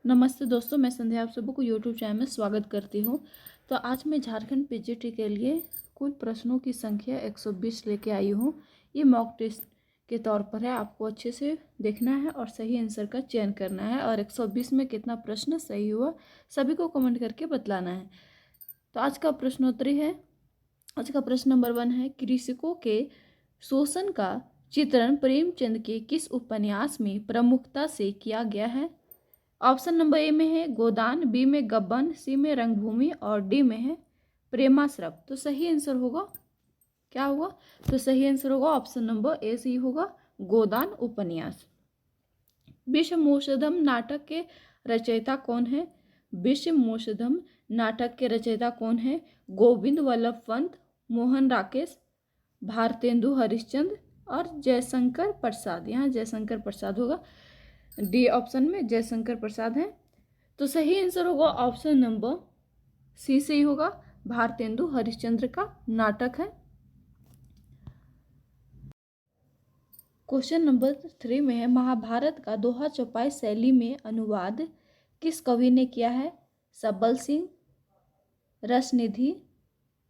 नमस्ते दोस्तों, मैं संध्या आप सबको यूट्यूब चैनल में स्वागत करती हूँ। तो आज मैं झारखंड पीजीटी के लिए कुल प्रश्नों की संख्या 120 लेके आई हूँ। ये मॉक टेस्ट के तौर पर है, आपको अच्छे से देखना है और सही आंसर का चयन करना है। और 120 में कितना प्रश्न सही हुआ सभी को कमेंट करके बतलाना है। तो आज का प्रश्नोत्तरी है। आज का प्रश्न नंबर 1 है, कृषकों के शोषण का चित्रण प्रेमचंद के किस उपन्यास में प्रमुखता से किया गया है? ऑप्शन नंबर ए में है गोदान, बी में गब्बन, सी में रंगभूमि और डी में है प्रेमाश्रम। तो सही आंसर होगा क्या होगा? तो सही आंसर होगा ऑप्शन नंबर ए सी होगा, गोदान उपन्यास। विश्वमोषधम नाटक के रचयिता कौन है? विश्वमोषधम नाटक के रचयिता कौन है? गोविंद वल्लभ पंत, मोहन राकेश, भारतेंदु हरिश्चंद्र और जयशंकर प्रसाद। यहाँ जयशंकर प्रसाद होगा, डी ऑप्शन में जयशंकर प्रसाद है। तो सही आंसर होगा ऑप्शन नंबर सी से ही होगा, भारतेंदु हरिश्चंद्र का नाटक है। क्वेश्चन नंबर 3 में है, महाभारत का दोहा चौपाई शैली में अनुवाद किस कवि ने किया है? सब्बल सिंह, रसनिधि,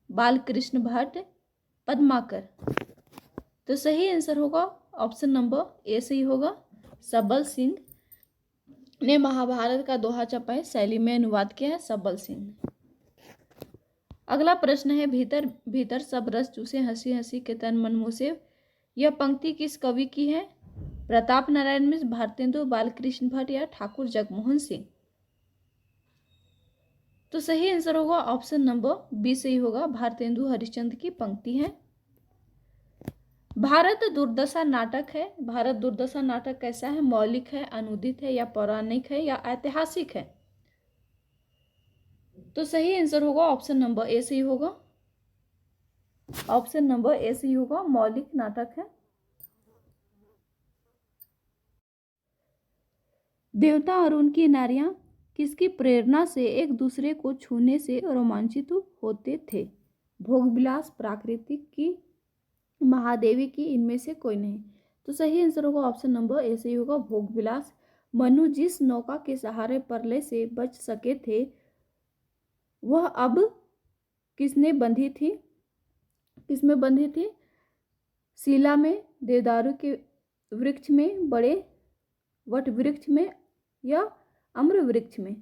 बालकृष्ण भट्ट, पद्माकर। तो सही आंसर होगा ऑप्शन नंबर ए से ही होगा, सब्बल सिंह ने महाभारत का दोहा चौपाई शैली में अनुवाद किया है, सब्बल सिंह। अगला प्रश्न है, भीतर भीतर सब रस चूसे हंसी हंसी के तन मन मुझसे। यह पंक्ति किस कवि की है? प्रताप नारायण मिश्र, भारतेंदु, बालकृष्ण भट्ट या ठाकुर जगमोहन सिंह। तो सही आंसर होगा ऑप्शन नंबर बी से ही होगा, भारतेंदु हरिश्चंद्र की पंक्ति है। भारत दुर्दशा नाटक है, भारत दुर्दशा नाटक कैसा है? मौलिक है, अनुदित है या पौराणिक है या ऐतिहासिक है? तो सही आंसर होगा ऑप्शन नंबर ए से ही होगा, ऑप्शन नंबर ए से ही होगा, मौलिक नाटक है। देवता और उनकी नारियां किसकी प्रेरणा से एक दूसरे को छूने से रोमांचित होते थे? भोगविलास, प्राकृतिक की, महादेवी की, इनमें से कोई नहीं। तो सही आंसर होगा ऑप्शन नंबर ए से ही होगा, भोगविलास। मनु जिस नौका के सहारे प्रलय से बच सके थे वह अब किसने बंधी थी? किसमें बंधी थी? शिला में, देवदारू के वृक्ष में, बड़े वट वृक्ष में या अम्र वृक्ष में?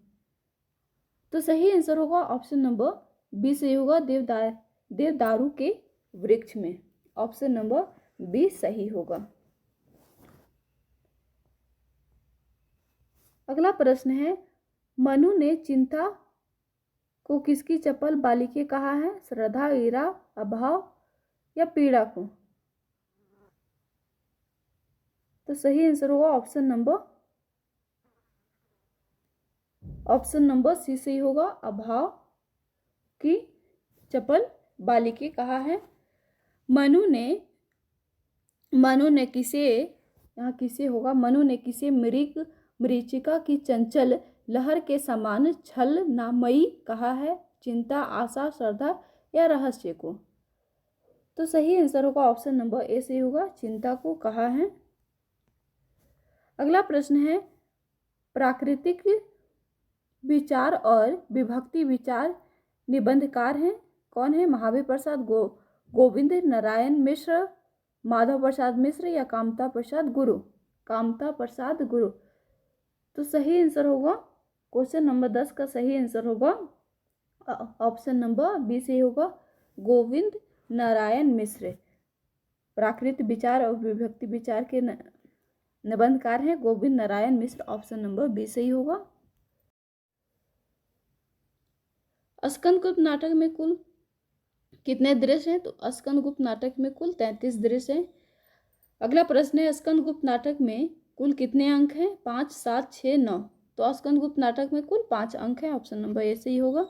तो सही आंसर होगा ऑप्शन नंबर बी से होगा, देवदारू के वृक्ष में। ऑप्शन नंबर बी सही होगा। अगला प्रश्न है, मनु ने चिंता को किसकी चपल बालिके कहा है? श्रद्धा, ईरा, अभाव या पीड़ा को? तो सही आंसर होगा ऑप्शन नंबर सी से ही होगा, अभाव की चपल बालिके कहा है। मनु ने किसे, यहाँ किसे होगा, मनु ने किसे मरीचिका की चंचल लहर के समान छल नामयी कहा है? चिंता, आशा, श्रद्धा या रहस्य को? तो सही आंसर होगा ऑप्शन नंबर ए से होगा, चिंता को कहा है। अगला प्रश्न है, प्राकृतिक विचार और विभक्ति विचार निबंधकार हैं कौन है? महावीर प्रसाद, गोविंद नारायण मिश्र, माधव प्रसाद मिश्र या कामता प्रसाद गुरु? कामता प्रसाद गुरु। तो सही आंसर होगा, क्वेश्चन नंबर 10 का सही आंसर होगा ऑप्शन नंबर बी से होगा, गोविंद नारायण मिश्र। प्राकृतिक विचार और विभक्ति विचार के निबंधकार हैं Govind Narayan Mishra. Option number B से ही होगा। स्कंदगुप्त नाटक में कुल कितने दृश्य हैं? तो स्कंदगुप्त नाटक में कुल 33 दृश्य हैं। अगला प्रश्न है, स्कंदगुप्त नाटक में कुल कितने अंक हैं? 5, 7, 6, 9। तो स्कंदगुप्त नाटक में कुल 5 अंक हैं। ऑप्शन नंबर ए से ही होगा।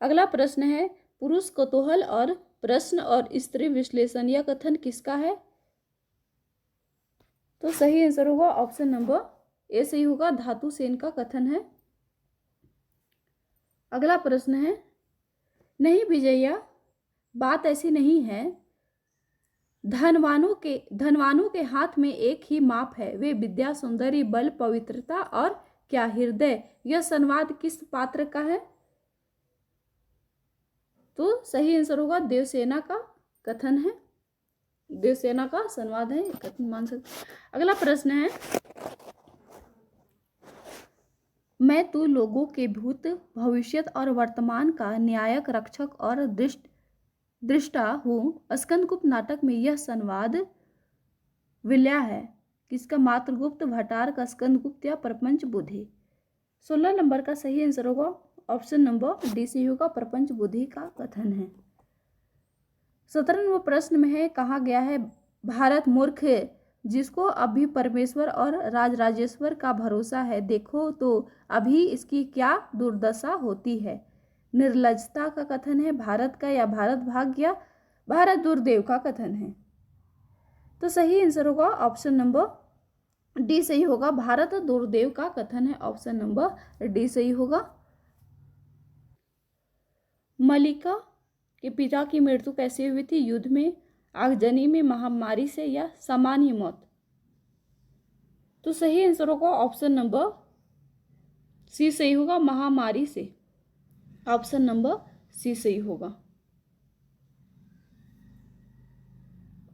अगला प्रश्न है, पुरुष कौतूहल और प्रश्न और स्त्री विश्लेषण, यह कथन किसका है? तो सही आंसर होगा ऑप्शन नंबर ए से ही होगा, धातु सेन का कथन है। अगला प्रश्न है, नहीं विजया, बात ऐसी नहीं है। धनवानों के हाथ में एक ही माप है, वे विद्या, सौंदर्य, बल, पवित्रता और क्या हृदय? यह संवाद किस पात्र का है? तो सही आंसर होगा देवसेना का कथन है, देवसेना का संवाद है, कथन मान सकते। अगला प्रश्न है, मैं तू लोगों के भूत भविष्यत और वर्तमान का न्यायक रक्षक और दृष्टा हूँ। स्कंदगुप्त नाटक में यह संवाद विलय है किसका? मात्रगुप्त, भटार का, स्कंदगुप्त या प्रपंच बुद्धि? 16 नंबर का सही आंसर होगा ऑप्शन नंबर डी से होगा, प्रपंच बुद्धि का कथन है। 17वां प्रश्न में है, कहा गया है भारत मूर्ख है जिसको अभी परमेश्वर और राजराजेश्वर का भरोसा है, देखो तो अभी इसकी क्या दुर्दशा होती है। निर्लजता का कथन है भारत का, या भारत भाग्य, भारत दुर्देव का कथन है? तो सही आंसर होगा ऑप्शन नंबर डी सही होगा, भारत दुर्देव का कथन है, ऑप्शन नंबर डी सही होगा। मलिका के पिता की मृत्यु कैसे हुई थी? युद्ध में, आगजनी में, महामारी से, या सामान्य मौत? तो सही आंसर होगा ऑप्शन नंबर सी सही होगा, महामारी से, ऑप्शन नंबर सी सही होगा,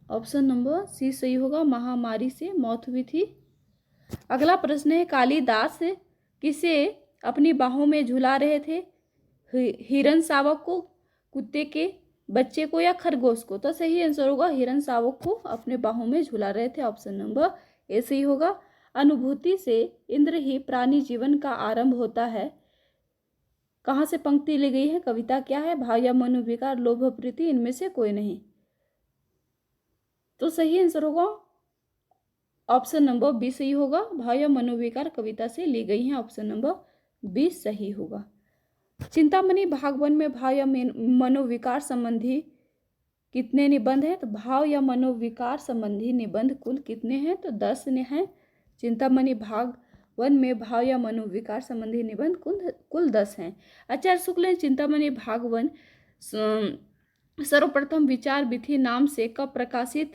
ऑप्शन नंबर सी सही होगा, महामारी से मौत हुई थी। अगला प्रश्न है, कालिदास किसे अपनी बाहों में झुला रहे थे? हिरण शावक को, कुत्ते के बच्चे को, या खरगोश को? तो सही आंसर होगा हिरण शावक को अपने बाहों में झुला रहे थे, ऑप्शन नंबर ए सही होगा। अनुभूति से इंद्र ही प्राणी जीवन का आरंभ होता है, कहाँ से पंक्ति ली गई है? कविता क्या है? भाव या मनोविकार, लोभ, प्रीति, इनमें से कोई नहीं? तो सही आंसर होगा ऑप्शन नंबर बी सही होगा, भाव या मनोविकार कविता से ली गई है, ऑप्शन नंबर बी सही होगा। चिंतामणि भागवन में भाव या मनोविकार संबंधी कितने निबंध हैं? तो भाव या मनोविकार संबंधी निबंध कुल कितने हैं? तो 10 ने हैं। चिंतामणि भागवन में भाव या मनोविकार संबंधी निबंध कुल 10 हैं। आचार्य शुक्ल ने चिंतामणि भागवन सर्वप्रथम विचार विधि नाम से कब प्रकाशित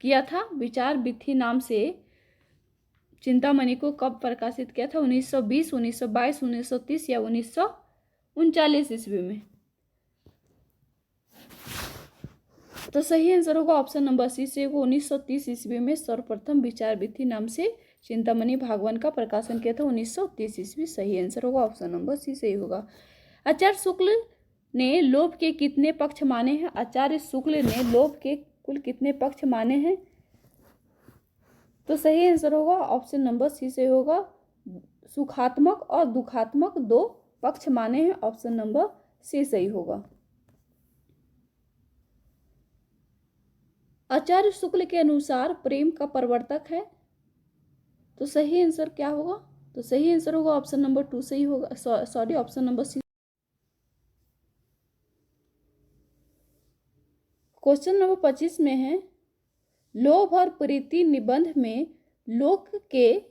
किया था? विचार विधि नाम से चिंतामणि को कब प्रकाशित किया था? 1920, 1922, 1930 या 1939 ईस्वी में? तो सही आंसर होगा ऑप्शन नंबर सी से, वो 1930 ईस्वी में सर्वप्रथम विचार विधि नाम से चिंतामणि भागवन का प्रकाशन किया था, 1930 ईस्वी। सही आंसर होगा ऑप्शन नंबर सी सही होगा। आचार्य शुक्ल ने लोभ के कितने पक्ष माने हैं? आचार्य शुक्ल ने लोभ के कुल कितने पक्ष माने हैं? तो सही आंसर होगा ऑप्शन नंबर सी से होगा, सुखात्मक और दुखात्मक 2 पक्ष माने हैं, ऑप्शन नंबर सी सही होगा। आचार्य शुक्ल के अनुसार प्रेम का प्रवर्तक है, तो सही आंसर क्या होगा? तो सही आंसर होगा ऑप्शन नंबर 2 सही होगा, sorry option number C. Question number 25 में है, लोभ और प्रीति निबंध में लोक के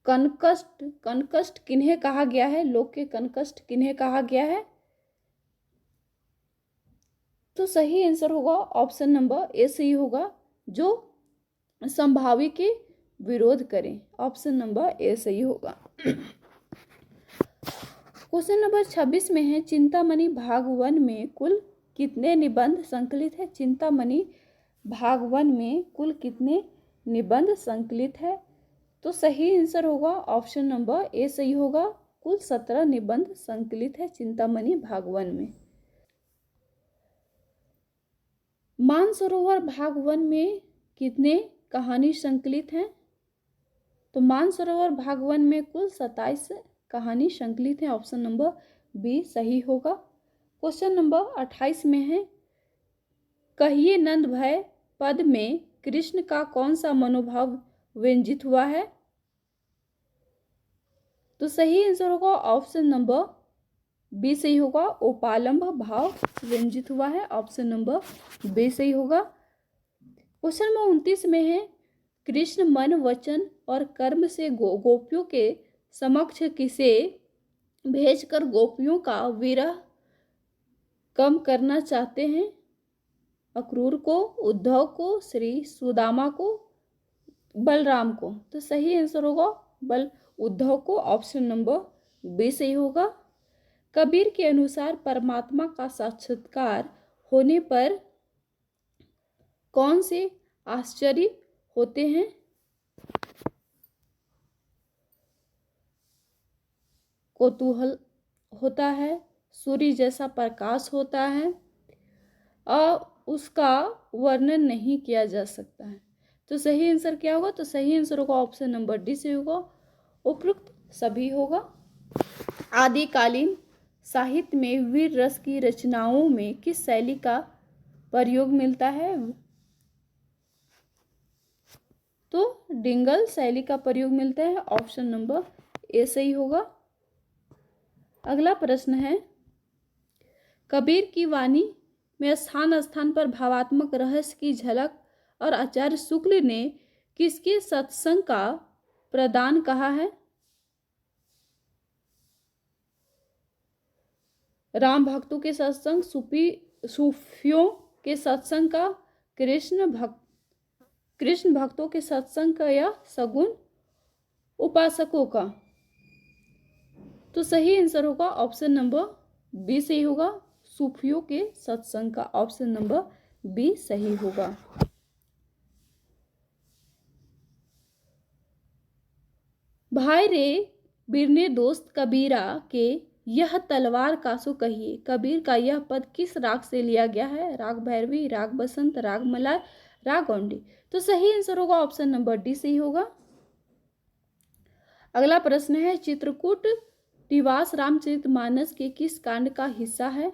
कनकष्ट किन्हें कहा गया है? लोक के कनकष्ट किन्हें कहा गया है? तो सही आंसर होगा ऑप्शन नंबर ए सही होगा, जो संभावी के विरोध करें, ऑप्शन नंबर ए सही होगा। क्वेश्चन नंबर 26 में है, चिंतामणि भागवन में कुल कितने निबंध संकलित है? चिंतामणि भागवन में कुल कितने निबंध संकलित है? तो सही आंसर होगा ऑप्शन नंबर ए सही होगा, कुल 17 निबंध संकलित है चिंतामणि भागवन में। मानसरोवर भागवन में कितने कहानी संकलित हैं? तो मानसरोवर भागवन में कुल 27 कहानी संकलित है, ऑप्शन नंबर बी सही होगा। क्वेश्चन नंबर 28 में है, कहिए नंद भय पद में कृष्ण का कौन सा मनोभाव व्यंजित हुआ है? तो सही आंसर होगा ऑप्शन नंबर बी सही होगा, ओपालंब भाव व्यंजित हुआ है, ऑप्शन नंबर बी सही होगा। क्वेश्चन नंबर 29 में है, कृष्ण मन वचन और कर्म से गोपियों के समक्ष किसे भेजकर गोपियों का विरह कम करना चाहते हैं? अक्रूर को, उद्धव को, श्री सुदामा को, बलराम को। तो सही आंसर होगा उद्धव को, ऑप्शन नंबर बी सही होगा। कबीर के अनुसार परमात्मा का साक्षात्कार होने पर कौन से आश्चर्य होते हैं? कौतूहल होता है, सूर्य जैसा प्रकाश होता है और उसका वर्णन नहीं किया जा सकता है। तो सही आंसर क्या होगा? तो सही आंसर होगा ऑप्शन नंबर डी से होगा, उपयुक्त सभी होगा। आदिकालीन साहित्य में वीर रस की रचनाओं में किस शैली का प्रयोग मिलता है? तो डिंगल शैली का प्रयोग मिलता है, ऑप्शन नंबर ए सही होगा। अगला प्रश्न है, कबीर की वाणी में स्थान स्थान पर भावात्मक रहस्य की झलक और आचार्य शुक्ल ने किसके सत्संग का प्रदान कहा है? राम भक्तों के सत्संग, सूफियों के सत्संग का, कृष्ण भक्तों के सत्संग का, या सगुण उपासकों का? तो सही आंसर होगा ऑप्शन नंबर बी सही होगा, सूफियों के सत्संग का, ऑप्शन नंबर बी सही होगा। भाई रे बिरने दोस्त कबीरा के यह तलवार कासो कहिए। कबीर का यह पद किस राग से लिया गया है? राग भैरवी, राग बसंत, राग मलार, राग गौंडी? तो सही आंसर होगा ऑप्शन नंबर डी सही होगा। अगला प्रश्न है, चित्रकूट निवास रामचरितमानस के किस कांड का हिस्सा है?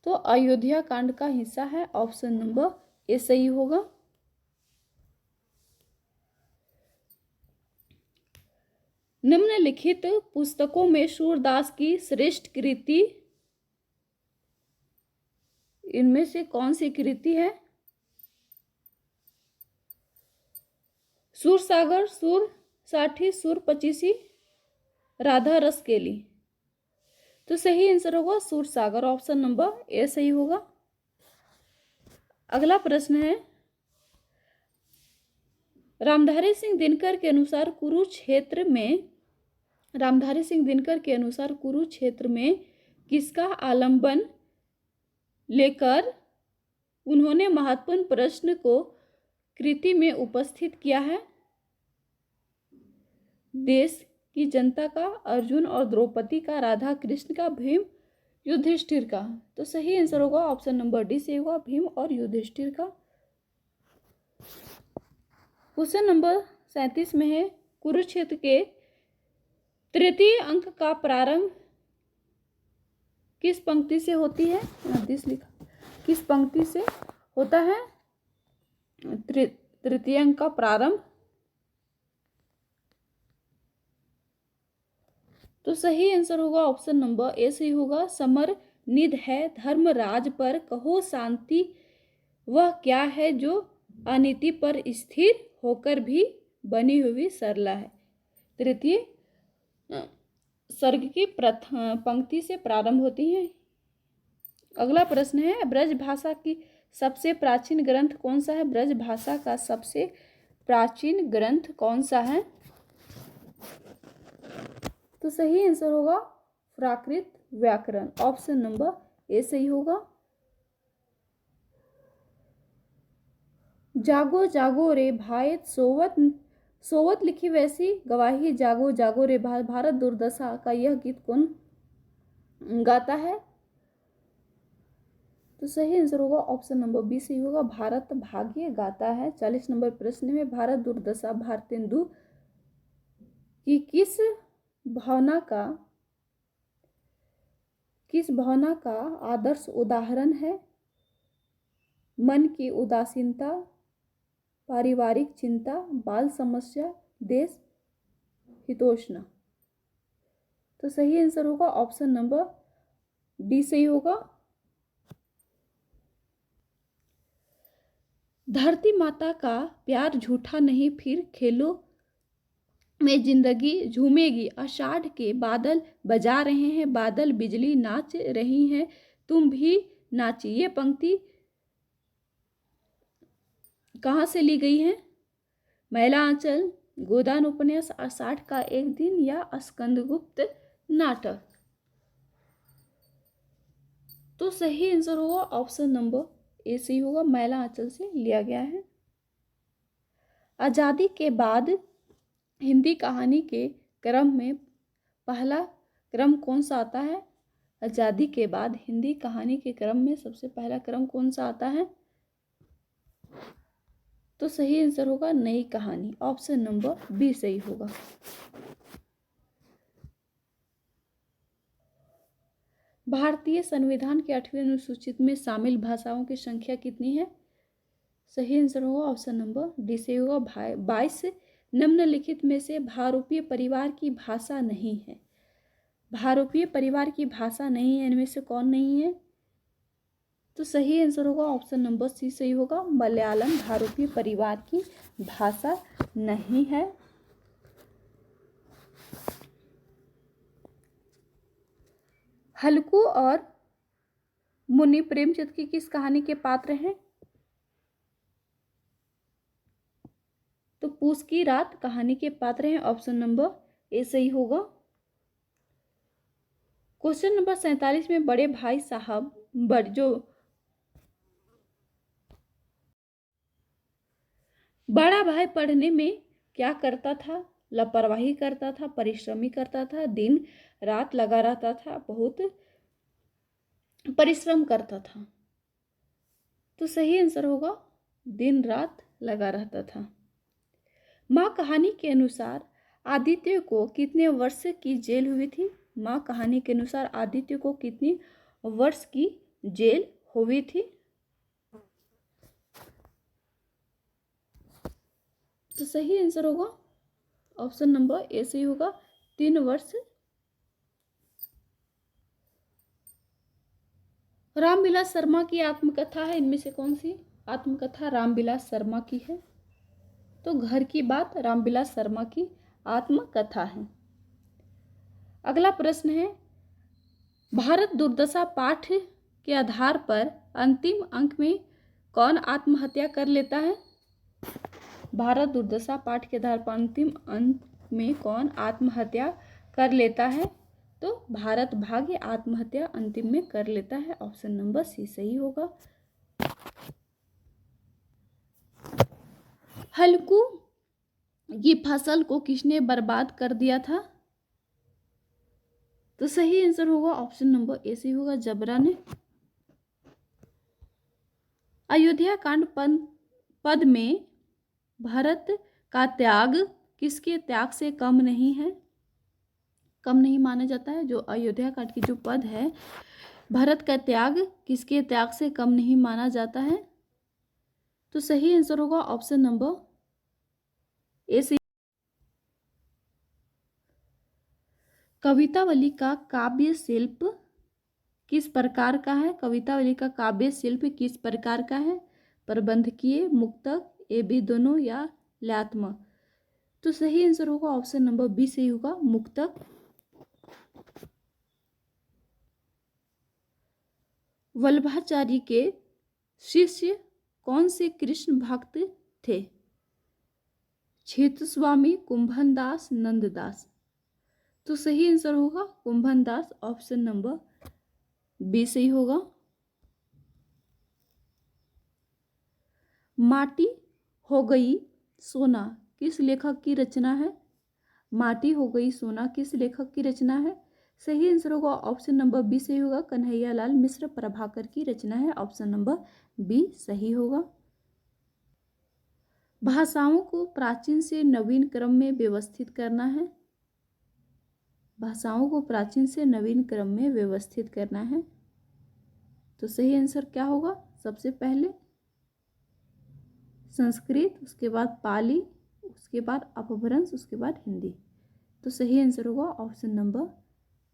तो अयोध्या कांड का हिस्सा है, ऑप्शन नंबर ए सही होगा। निम्नलिखित पुस्तकों में सूरदास की श्रेष्ठ कृति इनमें से कौन सी कृति है? सूरसागर, सूर साठी, सूर पचीसी, राधा रस केली? तो सही आंसर होगा सूरसागर, ऑप्शन नंबर ए सही होगा। अगला प्रश्न है, रामधारी सिंह दिनकर के अनुसार कुरुक्षेत्र में किसका आलंबन लेकर उन्होंने महत्वपूर्ण प्रश्न को कृति में उपस्थित किया है? देश की जनता का, अर्जुन और द्रौपदी का, राधा कृष्ण का, भीम युधिष्ठिर का? तो सही आंसर होगा ऑप्शन नंबर डी से होगा, भीम और युधिष्ठिर का। क्वेश्चन नंबर 37 में है, कुरुक्षेत्र के तृतीय अंक का प्रारंभ किस पंक्ति से होती है? किस पंक्ति से होता है तृतीय अंक का प्रारंभ? तो सही आंसर होगा ऑप्शन नंबर ए सही होगा, समर निध है धर्मराज पर कहो शांति, वह क्या है जो अनीति पर स्थिर होकर भी बनी हुई सरला है। तृतीय सर्ग की प्रथम पंक्ति से प्रारंभ होती है। अगला प्रश्न है, ब्रज भाषा की सबसे प्राचीन ग्रंथ कौन सा है? ब्रज भाषा का सबसे प्राचीन ग्रंथ कौन सा है? तो सही आंसर होगा प्राकृत व्याकरण, ऑप्शन नंबर ए सही होगा। जागो जागो रे भाई सोवत लिखी वैसी गवाही, जागो जागो रे भारत दुर्दशा का यह गीत कौन गाता है? तो सही आंसर होगा ऑप्शन नंबर बी सही होगा, भारत भाग्य गाता है। 40 नंबर प्रश्न में, भारत दुर्दशा भारतेंदु की किस भावना का आदर्श उदाहरण है? मन की उदासीनता, पारिवारिक चिंता, बाल समस्या, देश हितोष्ण? तो सही आंसर होगा ऑप्शन नंबर डी सही होगा। धरती माता का प्यार झूठा नहीं, फिर खेलों में जिंदगी झूमेगी, आषाढ़ के बादल बजा रहे हैं, बादल बिजली नाच रही हैं, तुम भी नाची। ये पंक्ति कहाँ से ली गई है? महिला आंचल, गोदान उपन्यास, आषाढ़ का एक दिन या स्कंदगुप्त नाटक। तो सही आंसर होगा ऑप्शन नंबर ए सही होगा, महिला आंचल से लिया गया है। आजादी के बाद हिंदी कहानी के क्रम में पहला क्रम कौन सा आता है? आजादी के बाद हिंदी कहानी के क्रम में सबसे पहला क्रम कौन सा आता है? तो सही आंसर होगा नई कहानी, ऑप्शन नंबर बी सही होगा। भारतीय संविधान के 8वें अनुसूची में शामिल भाषाओं की संख्या कितनी है? सही आंसर होगा ऑप्शन नंबर डी सही होगा 22। निम्नलिखित में से भारोपीय परिवार की भाषा नहीं है। भारोपीय परिवार की भाषा नहीं है, इनमें से कौन नहीं है? तो सही आंसर होगा ऑप्शन नंबर सी सही होगा, मलयालम भारोपीय परिवार की भाषा नहीं है। हल्कू और मुनि प्रेमचंद की किस कहानी के पात्र हैं? तो पूस की रात कहानी के पात्र हैं, ऑप्शन नंबर ए सही होगा। क्वेश्चन नंबर 47 में बड़े भाई साहब जो बड़ा भाई पढ़ने में क्या करता था? लापरवाही करता था, परिश्रमी करता था, दिन रात लगा रहता था, बहुत परिश्रम करता था। तो सही आंसर होगा दिन रात लगा रहता था। माँ कहानी के अनुसार आदित्य को कितने वर्ष की जेल हुई थी? माँ कहानी के अनुसार आदित्य को कितने वर्ष की जेल हुई थी? तो सही आंसर होगा ऑप्शन नंबर ए सही होगा, 3 वर्ष। रामविलास शर्मा की आत्मकथा है, इनमें से कौन सी आत्मकथा रामविलास शर्मा की है? तो घर की बात रामविलास शर्मा की आत्मकथा है। अगला प्रश्न है, भारत दुर्दशा पाठ के आधार पर अंतिम अंक में कौन आत्महत्या कर लेता है? भारत दुर्दशा पाठ के आधार पर अंतिम अंक में कौन आत्महत्या कर लेता है? तो भारत भाग्य आत्महत्या अंतिम में कर लेता है, ऑप्शन नंबर सी सही होगा। हल्कू की फसल को किसने बर्बाद कर दिया था? तो सही आंसर होगा ऑप्शन नंबर ए सही होगा, जबरा ने। अयोध्या कांड पद में भरत का त्याग किसके त्याग से कम नहीं है? कम नहीं माना जाता है। जो अयोध्या कांड की जो पद है, भरत का त्याग किसके त्याग से कम नहीं माना जाता है? तो सही आंसर होगा ऑप्शन नंबर ए सही। कवितावली का काव्य शिल्प किस प्रकार का है? कवितावली का काव्य शिल्प किस प्रकार का है? प्रबंधकीय, मुक्तक, ए बी दोनों या लयात्मक? तो सही आंसर होगा ऑप्शन नंबर बी सही होगा, मुक्तक। वल्लभाचार्य के शिष्य कौन से कृष्ण भक्त थे? क्षेत्रस्वामी, कुंभनदास, नंददास? तो सही आंसर होगा कुंभनदास, ऑप्शन नंबर बी सही होगा। माटी हो गई सोना किस लेखक की रचना है? माटी हो गई सोना किस लेखक की रचना है? सही आंसर होगा ऑप्शन नंबर बी सही होगा, कन्हैयालाल मिश्र प्रभाकर की रचना है, ऑप्शन नंबर बी सही होगा। भाषाओं को प्राचीन से नवीन क्रम में व्यवस्थित करना है। भाषाओं को प्राचीन से नवीन क्रम में व्यवस्थित करना है। तो सही आंसर क्या होगा? सबसे पहले संस्कृत, उसके बाद पाली, उसके बाद अपभ्रंश, उसके बाद हिंदी। तो सही आंसर होगा ऑप्शन नंबर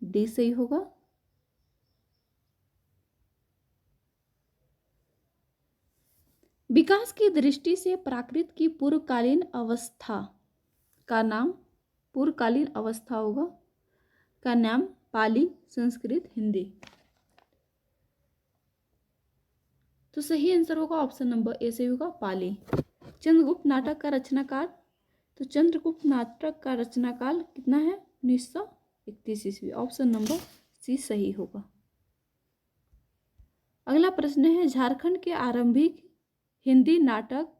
डी सही होगा। विकास की दृष्टि से प्राकृत की पूर्वकालीन अवस्था का नाम, पूर्वकालीन अवस्था होगा का नाम पाली, संस्कृत, हिंदी। तो सही आंसर होगा ऑप्शन नंबर ए से होगा पाली। चंद्रगुप्त नाटक का रचनाकाल, तो चंद्रगुप्त नाटक का रचनाकाल कितना है? 1931 ईस्वी। ऑप्शन नंबर सी सही होगा। अगला प्रश्न है झारखंड के आरंभिक हिंदी नाटक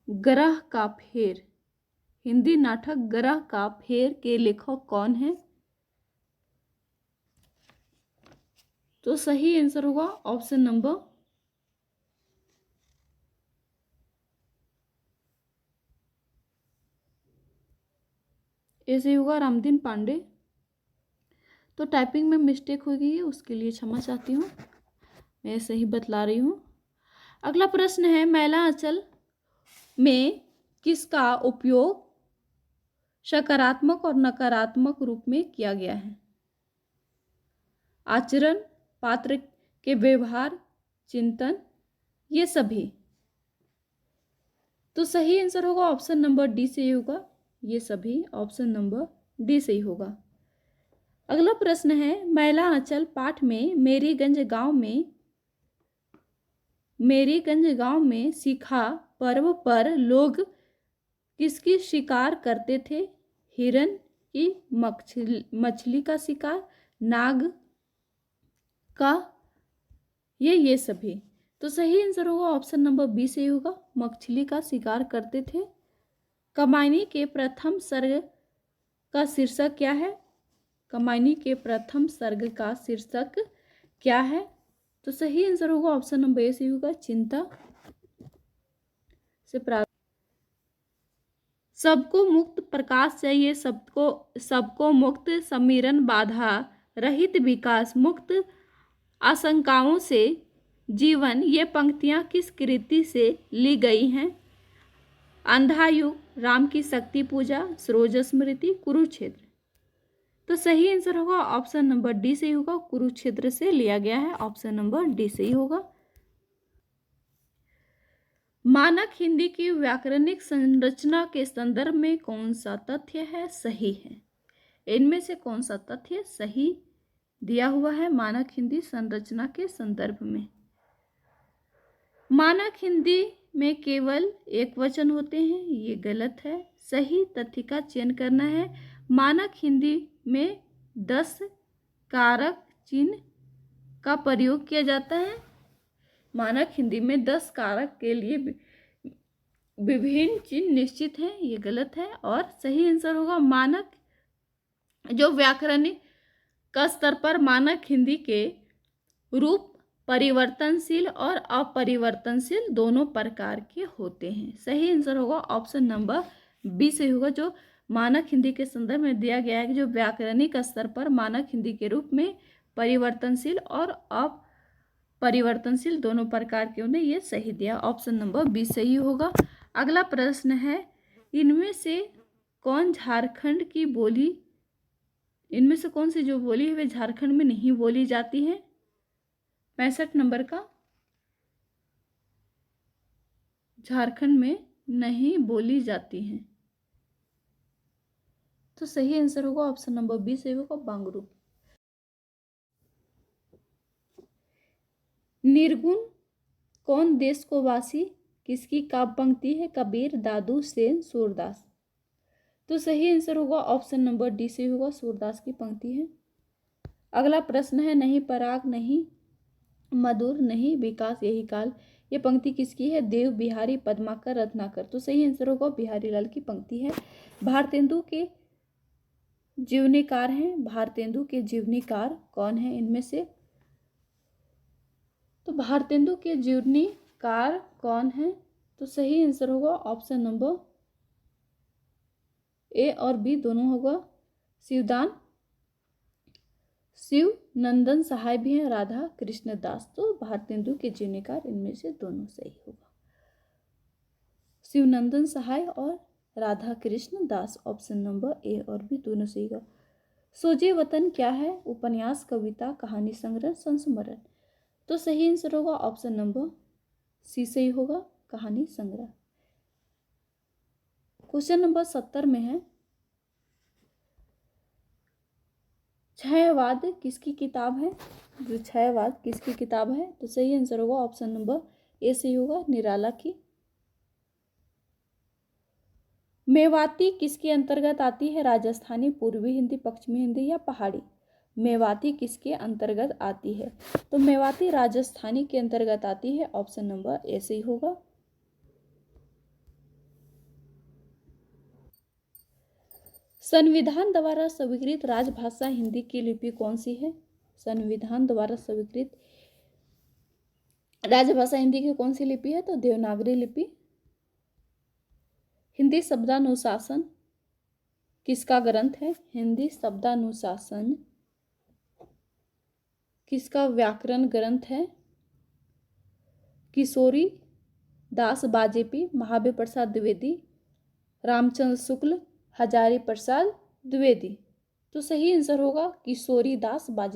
ग्रह का फेर, हिंदी नाटक ग्रह का फेर के लेखक कौन है? तो सही आंसर होगा ऑप्शन नंबर ए से होगा रामदीन पांडे। तो टाइपिंग में मिस्टेक हो गई है, उसके लिए क्षमा चाहती हूँ, मैं सही बतला रही हूँ। अगला प्रश्न है मैला आंचल में किसका उपयोग सकारात्मक और नकारात्मक रूप में किया गया है? आचरण, पात्र के व्यवहार, चिंतन, ये सभी। तो सही आंसर होगा ऑप्शन नंबर डी से होगा, ये सभी। ऑप्शन नंबर डी से ही होगा। अगला प्रश्न है मैला आंचल पाठ में मेरीगंज गांव में सिखा पर्व पर लोग किसकी शिकार करते थे? हिरन की, मछली का शिकार, नाग का, ये सभी। तो सही आंसर होगा ऑप्शन नंबर बी से होगा, मछली का शिकार करते थे। कमायनी के प्रथम सर्ग का शीर्षक क्या है? कमायनी के प्रथम सर्ग का शीर्षक क्या है? तो सही आंसर होगा ऑप्शन नंबर ए से होगा, चिंता से प्राप्त। सबको मुक्त प्रकाश चाहिए, सबको मुक्त समीरण, बाधा रहित विकास, मुक्त आशंकाओं से जीवन, ये पंक्तियां किस कृति से ली गई हैं? अंधा युग, राम की शक्ति पूजा, सरोज स्मृति, कुरुक्षेत्र। तो सही आंसर होगा ऑप्शन नंबर डी से ही होगा, कुरुक्षेत्र से लिया गया है। ऑप्शन नंबर डी से ही होगा। मानक हिंदी की व्याकरणिक संरचना के संदर्भ में कौन सा तथ्य है सही है? इनमें से कौन सा तथ्य सही दिया हुआ है मानक हिंदी संरचना के संदर्भ में? मानक हिंदी में केवल एक वचन होते हैं, ये गलत है। सही तथ्य का चयन करना है। मानक हिंदी में 10 कारक चिन्ह का प्रयोग किया जाता है। मानक हिंदी में 10 कारक के लिए विभिन्न चिन्ह निश्चित हैं, ये गलत है। और सही आंसर होगा मानक, जो व्याकरणिक का स्तर पर मानक हिंदी के रूप परिवर्तनशील और अपरिवर्तनशील दोनों प्रकार के होते हैं। सही आंसर होगा ऑप्शन नंबर बी से होगा, जो मानक हिंदी के संदर्भ में दिया गया है कि जो व्याकरणिक स्तर पर मानक हिंदी के रूप में परिवर्तनशील और अपरिवर्तनशील दोनों प्रकार के होने, ये सही दिया। ऑप्शन नंबर बी सही होगा। अगला प्रश्न है इनमें से कौन सी जो बोली है वे झारखंड में नहीं बोली जाती है? 65 नंबर का, झारखंड में नहीं बोली जाती हैं। तो सही आंसर होगा ऑप्शन नंबर बी से होगा, बांगरू। निर्गुण कौन देश को वासी किसकी काव्य पंक्ति है? कबीर, दादू, सेन, सूरदास। तो सही आंसर होगा ऑप्शन नंबर डी से होगा, सूरदास की पंक्ति है। अगला प्रश्न है नहीं पराग, नहीं मधुर, नहीं विकास यही काल, ये पंक्ति किसकी है? देव, बिहारी, पद्माकर, रत्नाकर। तो सही आंसर होगा बिहारी लाल की पंक्ति है। भारतेंदु के जीवनीकार हैं, भारतेंदु के जीवनीकार कौन है इनमें से? तो भारतेंदु के जीवनीकार कौन है? तो सही आंसर होगा ऑप्शन नंबर ए और बी दोनों होगा। शिव नंदन सहाय भी हैं, राधा कृष्ण दास। तो भारतेंदु के जीवनीकार इनमें से दोनों सही होगा, शिव नंदन सहाय और राधा कृष्ण दास। ऑप्शन नंबर ए और बी दोनों सही होगा। सोजे वतन क्या है? उपन्यास, कविता, कहानी संग्रह, संस्मरण। तो सही आंसर होगा ऑप्शन नंबर सी सही होगा, कहानी संग्रह। क्वेश्चन नंबर 70 में है छायावाद किसकी किताब है? जो छायावाद किसकी किताब है? तो सही आंसर होगा ऑप्शन नंबर ए सही होगा, निराला की। मेवाती किसके अंतर्गत आती है? राजस्थानी, पूर्वी हिंदी, पश्चिमी हिंदी या पहाड़ी? मेवाती किसके अंतर्गत आती है? तो मेवाती राजस्थानी के अंतर्गत आती है, ऑप्शन नंबर ए सही होगा। संविधान द्वारा स्वीकृत राजभाषा हिंदी की लिपि कौन सी है? संविधान द्वारा स्वीकृत राजभाषा हिंदी की कौन सी लिपि है? तो देवनागरी लिपि। हिंदी शब्दानुशासन किसका ग्रंथ है? हिंदी शब्दानुशासन किसका व्याकरण ग्रंथ है? किशोरी दास बाजेपी, महावीर प्रसाद द्विवेदी, रामचंद्र शुक्ल, हजारी प्रसाद द्विवेदी? तो सही आंसर होगा Kishori Das Bajpai.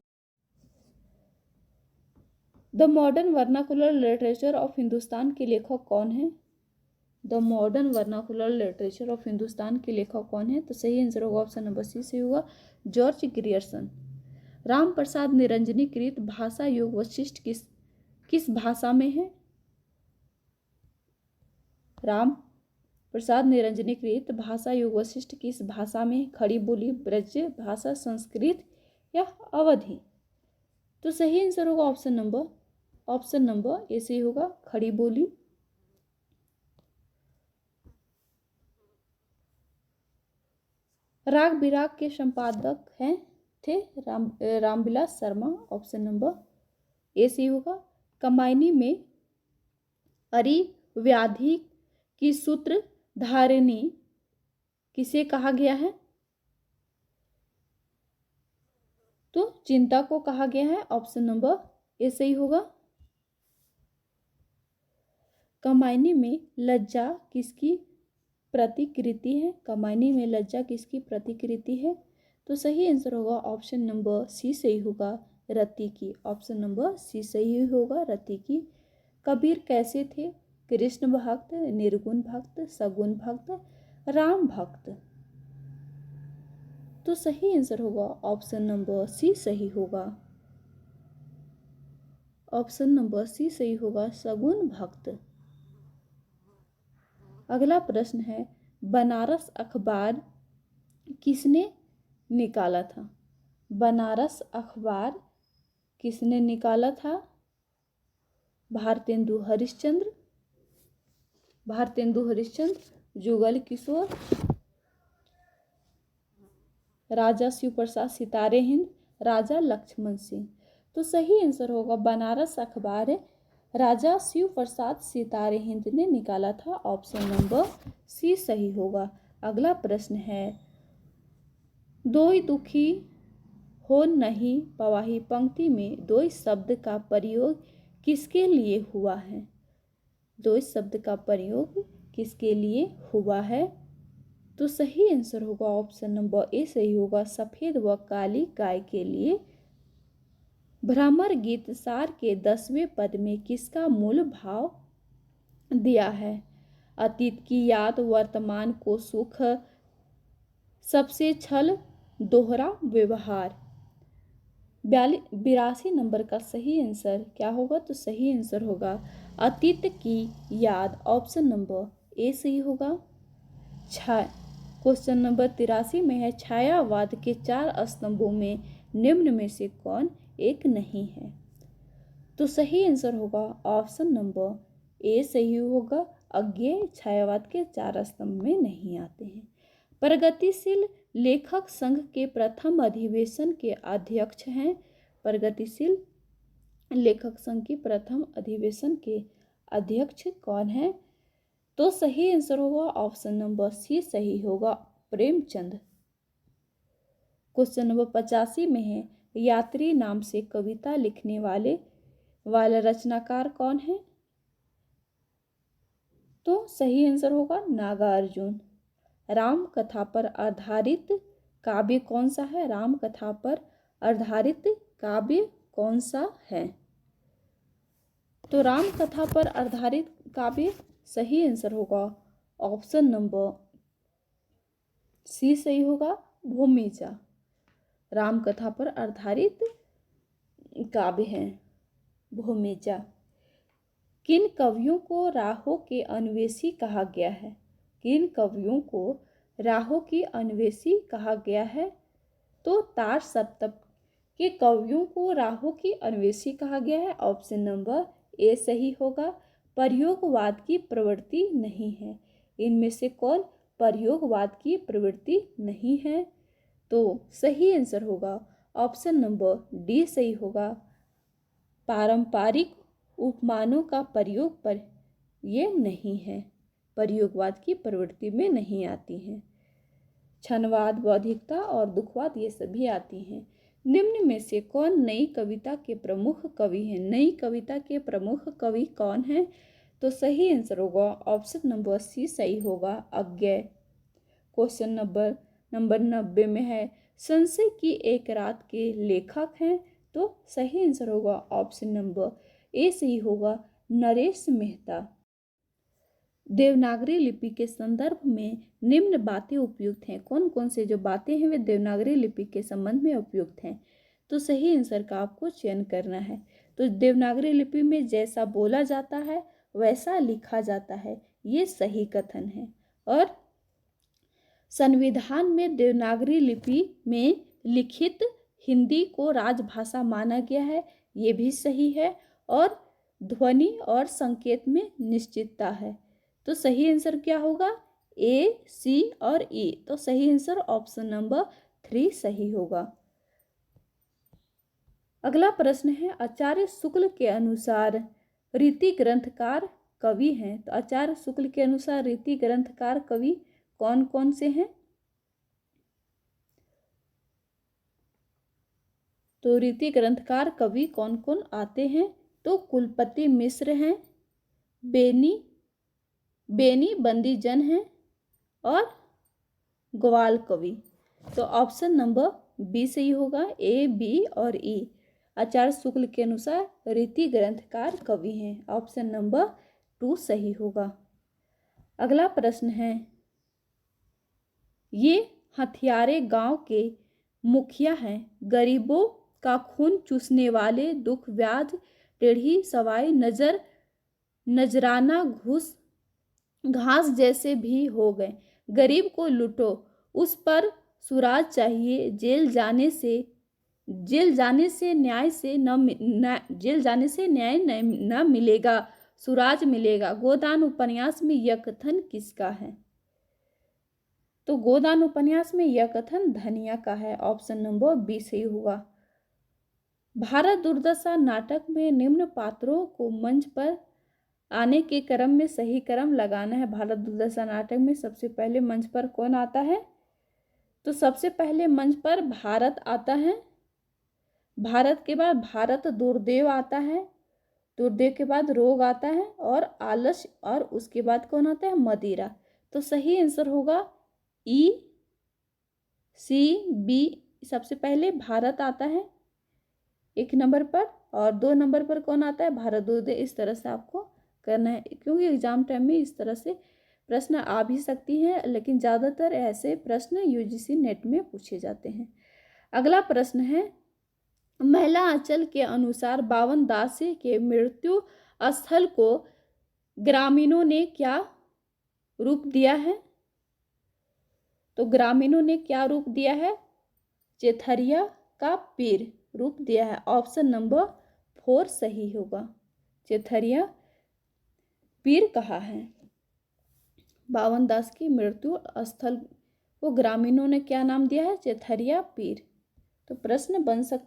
The modern vernacular literature of Hindustan के लेखक कौन है? The modern vernacular literature of Hindustan के लेखक कौन है? तो सही आंसर होगा ऑप्शन नंबर सी से होगा, जॉर्ज ग्रियर्सन। राम प्रसाद निरंजनीकृत भाषा योग वशिष्ठ किस भाषा में है? राम प्रसाद निरंजनीकृत भाषा योग वशिष्ठ किस भाषा में है? खड़ी बोली, ब्रज भाषा, संस्कृत या अवधि? तो सही आंसर होगा ऑप्शन नंबर ए से होगा, खड़ी बोली। राग विराग के संपादक थे Ramvilas Sharma, option number A से होगा। कमायनी में अरि व्याधि की सूत्र धारिणी किसे कहा गया है? तो चिंता को कहा गया है, ऑप्शन नंबर ए सही होगा। कमायनी में लज्जा किसकी प्रतिकृति है? कमायनी में लज्जा किसकी प्रतिकृति है? तो सही आंसर होगा ऑप्शन नंबर सी सही होगा, रति की। ऑप्शन नंबर सी सही होगा, रति की। कबीर कैसे थे? कृष्ण भक्त, निर्गुण भक्त, सगुण भक्त, राम भक्त? तो सही आंसर होगा ऑप्शन नंबर सी सही होगा, ऑप्शन नंबर सी सही होगा, सगुण भक्त। अगला प्रश्न है, बनारस अखबार किसने निकाला था? बनारस अखबार किसने निकाला था? भारतेंदु हरिश्चंद्र, जुगल किशोर, राजा शिव प्रसाद सितारे हिंद, राजा लक्ष्मण सिंह? तो सही आंसर होगा बनारस अखबार राजा शिव प्रसाद सितारे हिंद ने निकाला था, ऑप्शन नंबर सी सही होगा। अगला प्रश्न है, दोई दुखी हो नहीं पवाही पंक्ति में दोई शब्द का प्रयोग किसके लिए हुआ है? दोई शब्द का प्रयोग किसके लिए हुआ है? तो सही आंसर होगा ऑप्शन नंबर ए सही होगा, सफेद व काली गाय के लिए। भ्रमर गीत सार के 10वें पद में किसका मूल भाव दिया है? अतीत की याद, वर्तमान को सुख, सबसे छल, दोहरा व्यवहार? 82 नंबर का सही आंसर क्या होगा? तो सही आंसर होगा अतीत की याद, ऑप्शन नंबर ए सही होगा। क्वेश्चन नंबर 83 में है, छायावाद के 4 स्तंभों में निम्न में से कौन एक नहीं है? तो सही आंसर होगा ऑप्शन नंबर ए सही होगा, अज्ञेय छायावाद के 4 स्तंभ में नहीं आते हैं। प्रगतिशील लेखक संघ के प्रथम अधिवेशन के अध्यक्ष हैं? प्रगतिशील लेखक संघ की प्रथम अधिवेशन के अध्यक्ष कौन है? तो सही आंसर होगा ऑप्शन नंबर सी सही होगा, प्रेमचंद। क्वेश्चन नंबर 85 में है, यात्री नाम से कविता लिखने वाला रचनाकार कौन है? तो सही आंसर होगा नागार्जुन। राम कथा पर आधारित काव्य कौन सा है? राम कथा पर आधारित काव्य कौन सा है? तो राम कथा पर आधारित काव्य सही आंसर होगा ऑप्शन नंबर सी सही होगा, भूमिजा। राम कथा पर आधारित काव्य है। भूमिजा। किन कवियों को राहों के अन्वेषी कहा गया है? किन कवियों को राहों की अन्वेषी कहा गया है? तो तार सप्तक के कवियों को राहों की अन्वेषी कहा गया है। ऑप्शन नंबर ए सही होगा। प्रयोगवाद की प्रवृत्ति नहीं है। इनमें से कौन प्रयोगवाद की प्रवृत्ति नहीं है? तो सही आंसर होगा ऑप्शन नंबर डी सही होगा। पारंपरिक उपमानों का प्रयोग पर ये नहीं है, प्रयोगवाद की प्रवृत्ति में नहीं आती हैं। क्षणवाद, बौद्धिकता और दुखवाद ये सभी आती हैं। निम्न में से कौन नई कविता के प्रमुख कवि हैं? नई कविता के प्रमुख कवि कौन हैं? तो सही आंसर होगा ऑप्शन नंबर सी सही होगा, अज्ञेय। क्वेश्चन नंबर 90 में है, संशय की एक रात के लेखक हैं? तो सही आंसर होगा ऑप्शन नंबर ए सही होगा, नरेश मेहता। देवनागरी लिपि के संदर्भ में निम्न बातें उपयुक्त हैं। कौन कौन से जो बातें हैं वे देवनागरी लिपि के संबंध में उपयुक्त हैं? तो सही आंसर का आपको चयन करना है। तो देवनागरी लिपि में जैसा बोला जाता है वैसा लिखा जाता है, ये सही कथन है। और संविधान में देवनागरी लिपि में लिखित हिंदी को राजभाषा माना गया है, ये भी सही है। और ध्वनि और संकेत में निश्चितता है। तो सही आंसर क्या होगा? ए, सी और ई। तो सही आंसर ऑप्शन नंबर 3 सही होगा। अगला प्रश्न है, आचार्य शुक्ल के अनुसार रीति ग्रंथकार कवि हैं? तो आचार्य शुक्ल के अनुसार रीति ग्रंथकार कवि कौन कौन से हैं? तो रीति ग्रंथकार कवि कौन कौन आते हैं? तो कुलपति मिश्र हैं, बेनी बंदीजन हैं और ग्वाल कवि। तो ऑप्शन नंबर बी सही होगा, ए, बी और ई। आचार्य शुक्ल के अनुसार रीति ग्रंथकार कवि हैं, ऑप्शन नंबर 2 सही होगा। अगला प्रश्न है, ये हथियारे गांव के मुखिया हैं, गरीबों का खून चूसने वाले, दुख व्याध टेढ़ी सवाई नजराना घास जैसे भी हो गए, गरीब को लूटो उस पर सुराज चाहिए, जेल जाने से न्याय न मिलेगा, सुराज मिलेगा। गोदान उपन्यास में यह कथन किसका है? तो गोदान उपन्यास में यह कथन धनिया का है, ऑप्शन नंबर बी सही होगा। भारत दुर्दशा नाटक में निम्न पात्रों को मंच पर आने के क्रम में सही क्रम लगाना है। भारत दुर्दशा नाटक में सबसे पहले मंच पर कौन आता है? तो सबसे पहले मंच पर भारत आता है, भारत के बाद भारत दुर्देव आता है, दुर्देव के बाद रोग आता है और आलस्य, और उसके बाद कौन आता है? मदिरा। तो सही आंसर होगा ई, सी, बी। सबसे पहले भारत आता है 1 नंबर पर और 2 नंबर पर कौन आता है? भारत दुर्देव। इस तरह से आपको करना है, क्योंकि एग्जाम टाइम में इस तरह से प्रश्न आ भी सकती हैं, लेकिन ज़्यादातर ऐसे प्रश्न यूजीसी नेट में पूछे जाते हैं। अगला प्रश्न है, महिला आंचल के अनुसार बावन दासी के मृत्यु स्थल को ग्रामीणों ने क्या रूप दिया है? तो ग्रामीणों ने क्या रूप दिया है? चेथरिया का पीर रूप दिया है, ऑप्शन नंबर 4 सही होगा। चेथरिया पीर कहा है। बावन दास की मृत्यु स्थल को ग्रामीणों ने क्या नाम दिया है? चेथरिया पीर। तो प्रश्न बन सकता,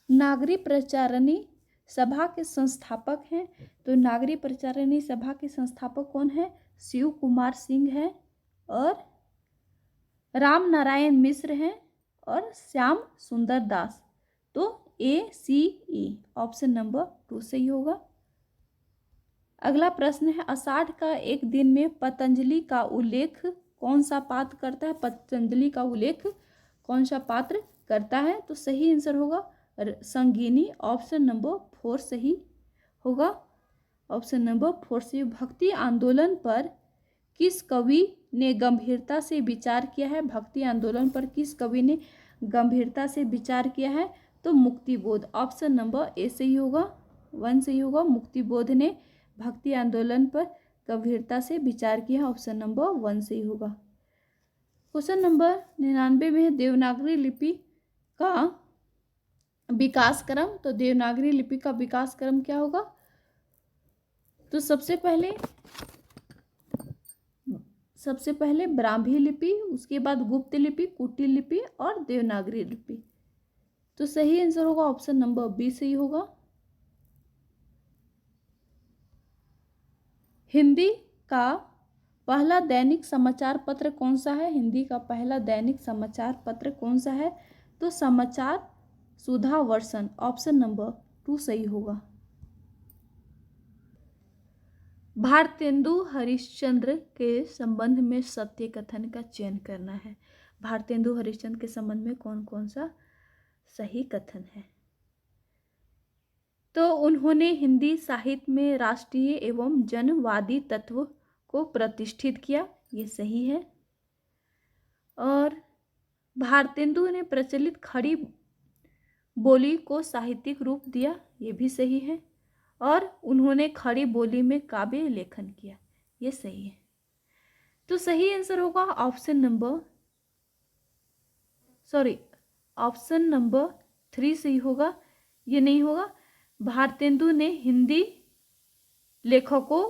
नागरी प्रचारिणी सभा के संस्थापक हैं? तो नागरी प्रचारिणी सभा के संस्थापक कौन है? शिव कुमार सिंह है और राम नारायण मिश्र हैं और श्याम सुंदर दास। तो ए, सी, ई, ऑप्शन नंबर 2 सही होगा। अगला प्रश्न है, आषाढ़ का एक दिन में पतंजलि का उल्लेख कौन सा पात्र करता है? पतंजलि का उल्लेख कौन सा पात्र करता है? तो सही आंसर होगा संगीनी, ऑप्शन नंबर 4 सही होगा। ऑप्शन नंबर 4 से। भक्ति आंदोलन पर किस कवि ने गंभीरता से विचार किया है? भक्ति आंदोलन पर किस कवि ने गंभीरता से विचार किया है? तो मुक्तिबोध, ऑप्शन नंबर ए सही होगा, 1 सही होगा। मुक्तिबोध ने भक्ति आंदोलन पर गंभीरता से विचार किया, ऑप्शन नंबर 1 सही होगा। क्वेश्चन नंबर 99 में है देवनागरी लिपि का विकास क्रम। तो देवनागरी लिपि का विकास क्रम क्या होगा? तो सबसे पहले ब्राह्मी लिपि, उसके बाद गुप्त लिपि, कुटिल लिपि और देवनागरी लिपि। तो सही आंसर होगा ऑप्शन नंबर बी सही होगा। हिंदी का पहला दैनिक समाचार पत्र कौन सा है? हिंदी का पहला दैनिक समाचार पत्र कौन सा है? तो समाचार सुधा वर्षन, ऑप्शन नंबर 2 सही होगा। भारतेंदु हरिश्चंद्र के संबंध में सत्य कथन का चयन करना है। भारतेंदु हरिश्चंद्र के संबंध में कौन कौन सा सही कथन है? तो उन्होंने हिंदी साहित्य में राष्ट्रीय एवं जनवादी तत्व को प्रतिष्ठित किया, ये सही है। और भारतेंदु ने प्रचलित खड़ी बोली को साहित्यिक रूप दिया, ये भी सही है। और उन्होंने खड़ी बोली में काव्य लेखन किया, ये सही है। तो सही आंसर होगा ऑप्शन नंबर 3 सही होगा, ये नहीं होगा। भारतेंदु ने हिंदी लेखकों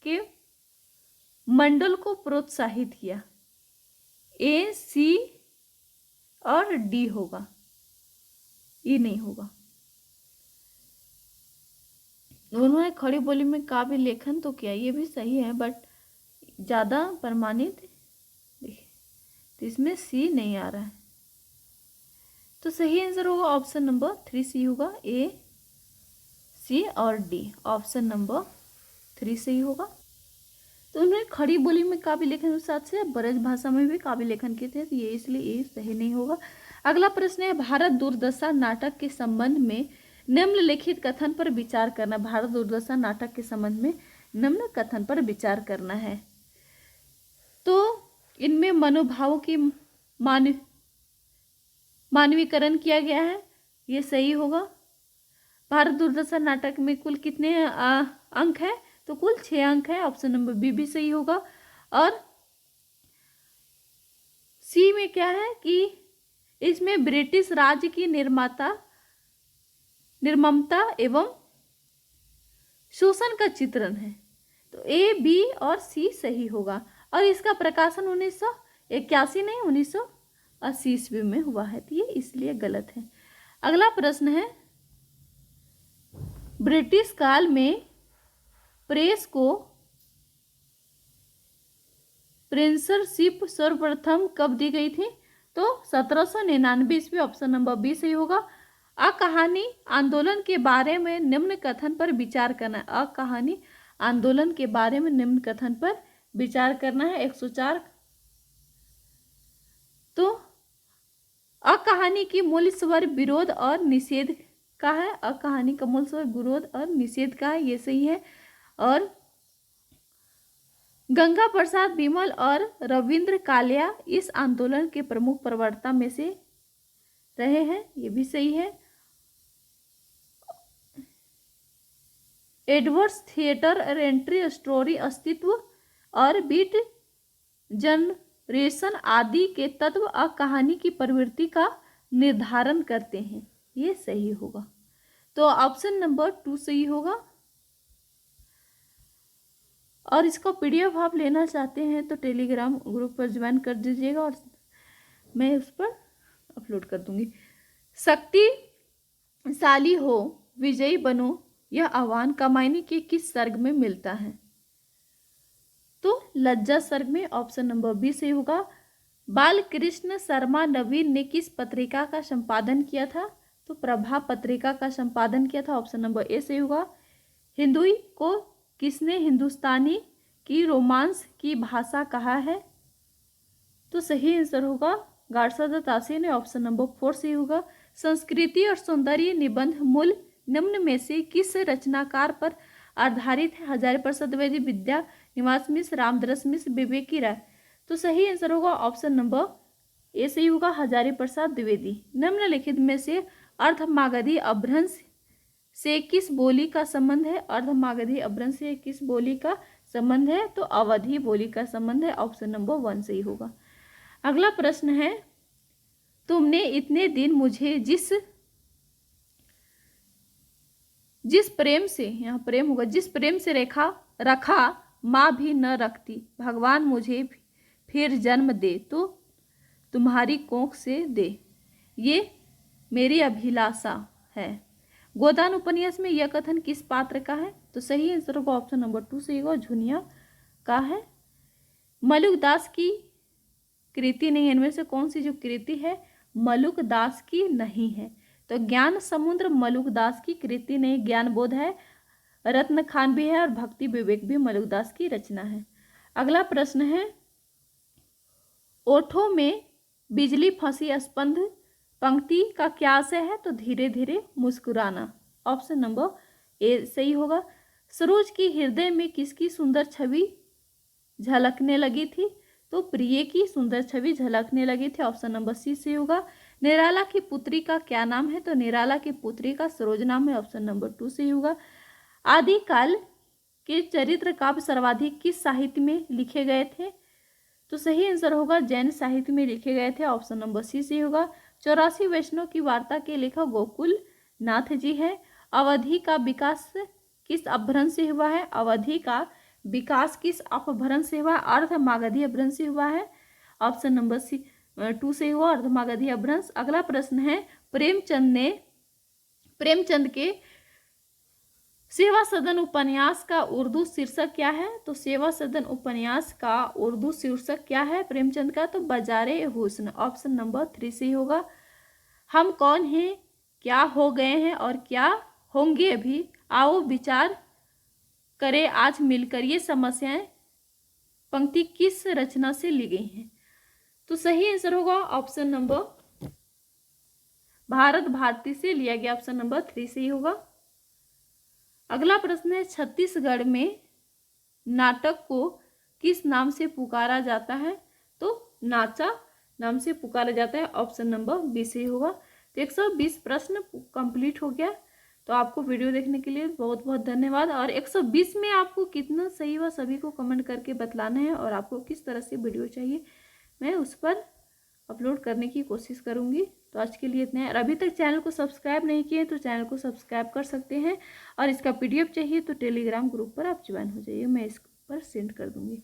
के मंडल को प्रोत्साहित किया, ए, सी और डी होगा, ये नहीं होगा। उन्होंने खड़ी बोली में काव्य लेखन तो किया, ये भी सही है, बट ज़्यादा प्रमाणित देखिए तो इसमें सी नहीं आ रहा है। तो सही आंसर होगा ऑप्शन नंबर 3 सी होगा, ए, सी और डी, ऑप्शन नंबर 3 सही होगा। तो उन्होंने खड़ी बोली में काव्य लेखन के साथ से ब्रज भाषा में भी काव्य लेखन किए थे, तो ये इसलिए ये सही नहीं होगा। अगला प्रश्न है भारत दुर्दशा नाटक के संबंध में निम्नलिखित कथन पर विचार करना। भारत दुर्दशा नाटक के संबंध में निम्न कथन पर विचार करना है। तो इनमें मनोभावों की मानवीकरण किया गया है, ये सही होगा। भारत दुर्दशा नाटक में कुल कितने अंक है? तो कुल 6 अंक है, ऑप्शन नंबर बी भी सही होगा। और सी में क्या है कि इसमें ब्रिटिश राज्य की निर्ममता एवं शोषण का चित्रण है। तो ए, बी और सी सही होगा। और इसका प्रकाशन 1981 नहीं 1980 ईस्वी में हुआ है, तो ये इसलिए गलत है। अगला प्रश्न है ब्रिटिश काल में प्रेस को प्रेंसरशिप सर्वप्रथम कब दी गई थी? तो 1799 ईस्वी, ऑप्शन नंबर बी सही होगा। अकहानी आंदोलन के बारे में निम्न कथन पर विचार करना है। अकहानी आंदोलन के बारे में निम्न कथन पर विचार करना है, 104। तो अकहानी की मूल स्वर विरोध और निषेध का है। अकहानी का मूल स्वर विरोध और निषेध का है, ये सही है। और गंगा प्रसाद बिमल और रविंद्र कालिया इस आंदोलन के प्रमुख प्रवक्ता में से रहे हैं, ये भी सही है। एडवर्ड्स थिएटर और एंट्री स्टोरी अस्तित्व और बीट जनरेशन आदि के तत्व कहानी की प्रवृत्ति का निर्धारण करते हैं, ये सही होगा। तो ऑप्शन नंबर 2 सही होगा। और इसका पीडीएफ आप लेना चाहते हैं तो टेलीग्राम ग्रुप पर ज्वाइन कर दीजिएगा और मैं उस पर अपलोड कर दूंगी। शक्तिशाली हो, विजयी बनो, यह आह्वान कामायनी के किस सर्ग में मिलता है? तो लज्जा सर्ग में, ऑप्शन नंबर बी सही होगा। बालकृष्ण शर्मा नवीन ने किस पत्रिका का संपादन किया था? तो प्रभा पत्रिका का संपादन किया था, ऑप्शन नंबर ए सही होगा। हिंदुई को किसने हिंदुस्तानी की रोमांस की भाषा कहा है? तो सही आंसर होगा गाडसा दत्तात्रेय ने, ऑप्शन नंबर 4 सही होगा। संस्कृति और सौंदर्य निबंध मूल निम्न में से किस रचनाकार पर आधारित है? हजारी प्रसाद द्विवेदी, विद्या निवास मिश्र, रामदास मिश्र, विवेकी राय। तो सही आंसर होगा ऑप्शन नंबर ए सही होगा हजारी प्रसाद द्विवेदी। निम्नलिखित में से अर्धमागधी अपभ्रंश से किस बोली का संबंध है? अर्धमागधी अपभ्रंश से किस बोली का संबंध है? तो अवधी बोली का संबंध है। ऑप्शन नंबर 1 सही होगा। अगला प्रश्न है, तुमने इतने दिन मुझे जिस प्रेम से, यहाँ प्रेम होगा, जिस प्रेम से रखा माँ भी न रखती, भगवान मुझे फिर जन्म दे तो तुम्हारी कोख से दे, ये मेरी अभिलाषा है। गोदान उपन्यास में यह कथन किस पात्र का है? तो सही आंसर होगा ऑप्शन नंबर 2 सही होगा, झुनिया का है। मलुकदास की कृति नहीं है, इनमें से कौन सी जो कृति है मलुकदास की नहीं है? तो ज्ञान समुद्र मलुकदास की कृति नहीं, ज्ञान बोध है, रत्न खान भी है और भक्ति विवेक भी मलुकदास की रचना है। अगला प्रश्न है, ओठों में बिजली फंसी स्पंद पंक्ति का क्या आशय है? तो धीरे धीरे मुस्कुराना। ऑप्शन नंबर ए सही होगा। सरोज की हृदय में किसकी सुंदर छवि झलकने लगी थी? तो प्रिय की सुंदर छवि झलकने लगी थी। ऑप्शन नंबर सी सही होगा। निराला की पुत्री का क्या नाम है? तो निराला की पुत्री का सरोज नाम है। ऑप्शन नंबर 2 सही होगा। आदिकाल के चरित्र काव्य सर्वाधिक किस साहित्य में लिखे गए थे? तो सही आंसर होगा जैन साहित्य में लिखे गए थे। ऑप्शन नंबर सी सही होगा। 84 वैष्णव की वार्ता के लेखक गोकुल नाथ जी है। अवधि का विकास किस अपभ्रंश से हुआ है? अवधि का विकास किस अपभ्रंश से हुआ? अर्धमागधी अपभ्रंश से हुआ है। ऑप्शन नंबर सी 2 से हुआ अर्धमागधी अपभ्रंश। अगला प्रश्न है, प्रेमचंद के सेवा सदन उपन्यास का उर्दू शीर्षक क्या है? तो सेवा सदन उपन्यास का उर्दू शीर्षक क्या है प्रेमचंद का? तो बाजारे हुस्न। ऑप्शन नंबर 3 से होगा। हम कौन हैं, क्या हो गए हैं और क्या होंगे अभी, आओ विचार करें आज मिलकर, ये समस्याएं पंक्ति किस रचना से ली गई हैं? तो सही आंसर होगा ऑप्शन नंबर भारत भारती से लिया गया। ऑप्शन नंबर 3 सही होगा। अगला प्रश्न है, छत्तीसगढ़ में नाटक को किस नाम से पुकारा जाता है? तो नाचा नाम से पुकारा जाता है। ऑप्शन नंबर बी सही होगा। तो 120 प्रश्न कंप्लीट हो गया। तो आपको वीडियो देखने के लिए बहुत बहुत धन्यवाद। और 120 में आपको कितना सही हुआ सभी को कमेंट करके बतलाना है, और आपको किस तरह से वीडियो चाहिए मैं उस पर अपलोड करने की कोशिश करूंगी। तो आज के लिए इतना है। और अभी तक चैनल को सब्सक्राइब नहीं किए तो चैनल को सब्सक्राइब कर सकते हैं, और इसका PDF चाहिए तो टेलीग्राम ग्रुप पर आप ज्वाइन हो जाइए, मैं इस पर सेंड कर दूंगी।